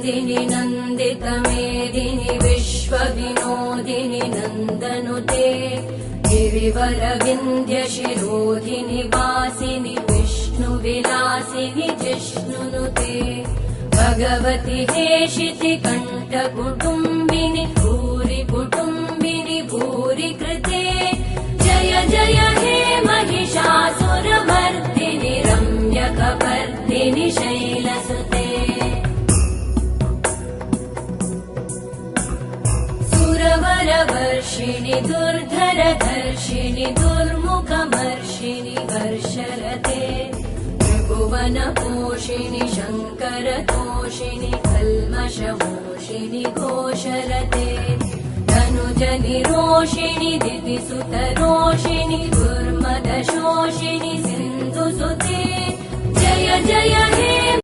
नन्दिनि नन्दितमेदिनि विश्वविनोदिनि नन्दनुते गिरिवरविन्ध्यशिरोधिनि वासिनि विष्णुविलासिनि जिष्णुनुते भगवति हेशिति कण्ठकुटुम्बिनि भूरि कुटुम्बिनि भूरि कृते जय जय हे महिषासुरमर्दिनि रम्यकपर्दिनि शैलसुते सुरवरवर्षिणि दुर्धरधर्षिणि दुर्मुखमर्षिणि वर्षरते त्रिभुवनपोषिणि शङ्करतोषिणि कल्मषमोषिणि घोषरते धनुजनिरोषिणि दितिसुतरोषिणि दुर्मदशोषिणि सिन्धुसुते जय जय हे